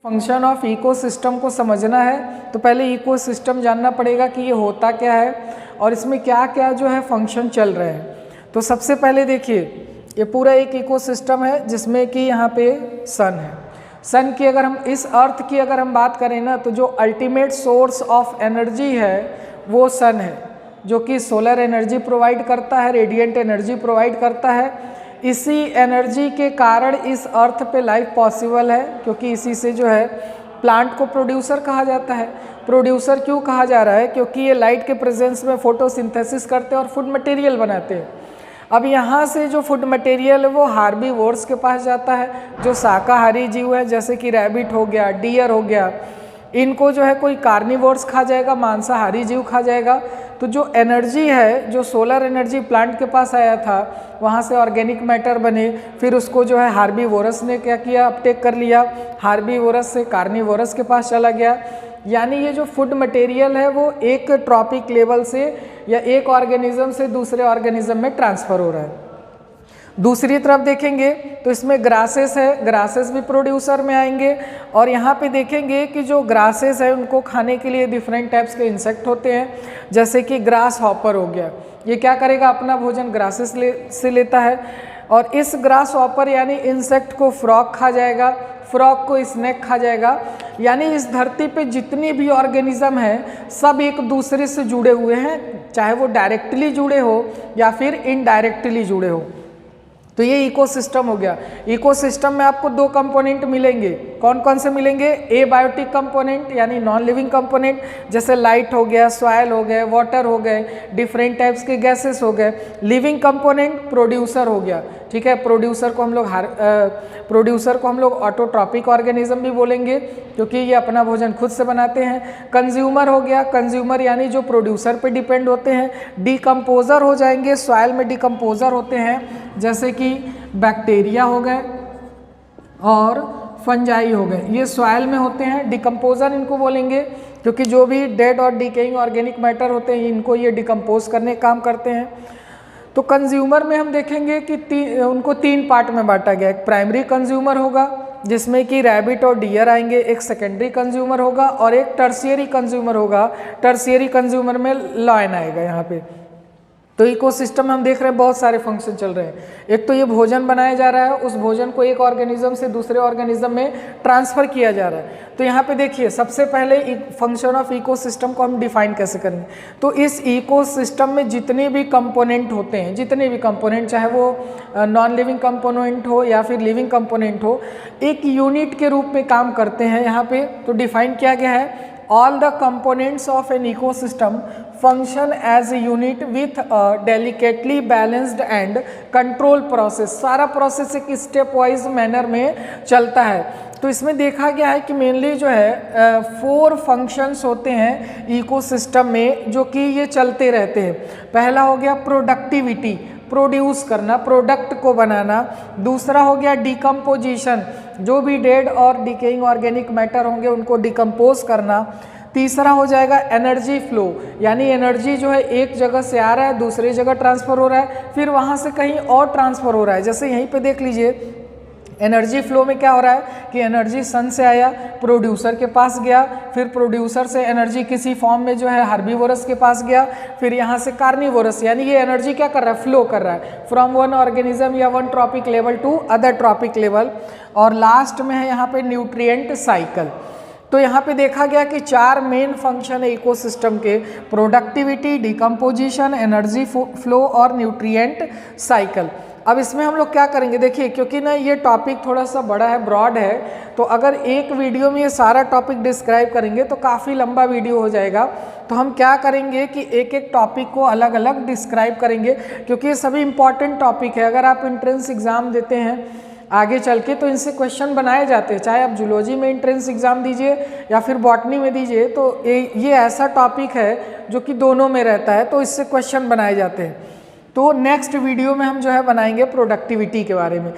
Function of ecosystem को समझना है तो पहले इकोसिस्टम जानना पड़ेगा कि ये होता क्या है और इसमें क्या क्या जो है फंक्शन चल रहे हैं। तो सबसे पहले देखिए ये पूरा एक इकोसिस्टम है जिसमें कि यहाँ पे सन है। सन की अगर हम इस अर्थ की अगर हम बात करें ना तो जो अल्टीमेट सोर्स ऑफ एनर्जी है वो सन है, जो कि सोलर एनर्जी प्रोवाइड करता है, रेडिएंट एनर्जी प्रोवाइड करता है। इसी एनर्जी के कारण इस अर्थ पे लाइफ पॉसिबल है, क्योंकि इसी से जो है प्लांट को प्रोड्यूसर कहा जाता है। प्रोड्यूसर क्यों कहा जा रहा है? क्योंकि ये लाइट के प्रेजेंस में फोटोसिंथेसिस करते हैं और फूड मटेरियल बनाते हैं। अब यहाँ से जो फूड मटेरियल है वो हार्बीवोर्स के पास जाता है, जो शाकाहारी जीव है, जैसे कि रैबिट हो गया, डियर हो गया। इनको जो है कोई कार्निवोर्स खा जाएगा, मांसाहारी जीव खा जाएगा। तो जो एनर्जी है, जो सोलर एनर्जी प्लांट के पास आया था, वहाँ से ऑर्गेनिक मैटर बने, फिर उसको जो है हार्बीवोरस ने क्या किया, अपटेक कर लिया, हार्बीवोरस से कार्निवोरस के पास चला गया। यानी ये जो फूड मटेरियल है वो एक ट्रॉपिक लेवल से या एक ऑर्गेनिज्म से दूसरे ऑर्गेनिज्म में ट्रांसफ़र हो रहा है। दूसरी तरफ देखेंगे तो इसमें ग्रासेस है, ग्रासेस भी प्रोड्यूसर में आएंगे। और यहाँ पे देखेंगे कि जो ग्रासेस है उनको खाने के लिए डिफरेंट टाइप्स के इंसेक्ट होते हैं, जैसे कि ग्रास हॉपर हो गया। ये क्या करेगा? अपना भोजन ग्रासेस से लेता है। और इस ग्रास हॉपर यानी इंसेक्ट को फ्रॉग खा जाएगा, फ्रॉग को स्नेक खा जाएगा। यानी इस धरती पे जितनी भी ऑर्गेनिज्म है सब एक दूसरे से जुड़े हुए हैं, चाहे वो डायरेक्टली जुड़े हो या फिर इनडायरेक्टली जुड़े हो। तो ये इकोसिस्टम हो गया। इकोसिस्टम में आपको दो कंपोनेंट मिलेंगे। कौन कौन से मिलेंगे? एबायोटिक कंपोनेंट यानी नॉन लिविंग कंपोनेंट, जैसे लाइट हो गया, सॉइल हो गए, वाटर हो गए, डिफरेंट टाइप्स के गैसेस हो गए। लिविंग कंपोनेंट प्रोड्यूसर हो गया, ठीक है। प्रोड्यूसर को हम लोग ऑटोट्रॉपिक ऑर्गेनिज्म भी बोलेंगे, क्योंकि ये अपना भोजन खुद से बनाते हैं। कंज्यूमर हो गया, कंज्यूमर यानी जो प्रोड्यूसर पे डिपेंड होते हैं। डिकम्पोजर हो जाएंगे, सॉइल में डिकम्पोजर होते हैं, जैसे कि बैक्टीरिया हो गए और फंजाई हो गए, ये सॉइल में होते हैं। डिकम्पोजर इनको बोलेंगे क्योंकि जो भी डेड और डिकेइंग ऑर्गेनिक मैटर होते हैं इनको ये डिकम्पोज करने का काम करते हैं। तो कंज्यूमर में हम देखेंगे कि उनको तीन पार्ट में बांटा गया। एक प्राइमरी कंज्यूमर होगा जिसमें कि रैबिट और डियर आएंगे, एक सेकेंडरी कंज्यूमर होगा और एक टर्शियरी कंज्यूमर होगा। टर्शियरी कंज्यूमर में लायन आएगा यहाँ पे। तो इकोसिस्टम में हम देख रहे हैं बहुत सारे फंक्शन चल रहे हैं। एक तो ये भोजन बनाया जा रहा है, उस भोजन को एक ऑर्गेनिज्म से दूसरे ऑर्गेनिज्म में ट्रांसफ़र किया जा रहा है। तो यहाँ पे देखिए सबसे पहले फंक्शन ऑफ इकोसिस्टम को हम डिफाइन कैसे करेंगे। तो इस इकोसिस्टम में जितने भी कंपोनेंट होते हैं, जितने भी कंपोनेंट, चाहे वो नॉन लिविंग कंपोनेंट हो या फिर लिविंग कंपोनेंट हो, एक यूनिट के रूप में काम करते हैं। यहाँ पे तो डिफाइन किया गया है, all the components of an ecosystem function as a unit with a delicately balanced and control process। सारा प्रोसेस एक स्टेप वाइज मैनर में चलता है। तो इसमें देखा गया है कि मेनली जो है 4 फंक्शंस होते हैं इकोसिस्टम में, जो कि ये चलते रहते हैं। पहला हो गया प्रोडक्टिविटी, प्रोड्यूस करना, प्रोडक्ट को बनाना। दूसरा हो गया डिकम्पोजिशन, जो भी डेड और डिकेइंग ऑर्गेनिक मैटर होंगे उनको डिकम्पोज करना। तीसरा हो जाएगा एनर्जी फ्लो, यानी एनर्जी जो है एक जगह से आ रहा है दूसरी जगह ट्रांसफ़र हो रहा है, फिर वहाँ से कहीं और ट्रांसफ़र हो रहा है। जैसे यहीं पे देख लीजिए एनर्जी फ्लो में क्या हो रहा है कि एनर्जी सन से आया, प्रोड्यूसर के पास गया, फिर प्रोड्यूसर से एनर्जी किसी फॉर्म में जो है हार्बीवोरस के पास गया, फिर यहाँ से कार्निवोरस, यानी ये एनर्जी क्या कर रहा है? फ्लो कर रहा है फ्रॉम वन ऑर्गेनिज्म या one trophic level to other trophic level. और लास्ट में है यहाँ पे न्यूट्रिएंट साइकिल। तो यहाँ पे देखा गया कि 4 मेन फंक्शन है इकोसिस्टम के: प्रोडक्टिविटी, डिकम्पोजिशन, एनर्जी फ्लो और न्यूट्रिएंट साइकिल। अब इसमें हम लोग क्या करेंगे, देखिए क्योंकि ना ये टॉपिक थोड़ा सा बड़ा है, ब्रॉड है, तो अगर एक वीडियो में ये सारा टॉपिक डिस्क्राइब करेंगे तो काफ़ी लंबा वीडियो हो जाएगा। तो हम क्या करेंगे कि एक एक टॉपिक को अलग अलग डिस्क्राइब करेंगे, क्योंकि ये सभी इंपॉर्टेंट टॉपिक है। अगर आप एंट्रेंस एग्ज़ाम देते हैं आगे चल के तो इनसे क्वेश्चन बनाए जाते हैं, चाहे आप जूलॉजी में एंट्रेंस एग्ज़ाम दीजिए या फिर बॉटनी में दीजिए। तो ये ऐसा टॉपिक है जो कि दोनों में रहता है, तो इससे क्वेश्चन बनाए जाते हैं। तो नेक्स्ट वीडियो में हम जो है बनाएंगे प्रोडक्टिविटी के बारे में।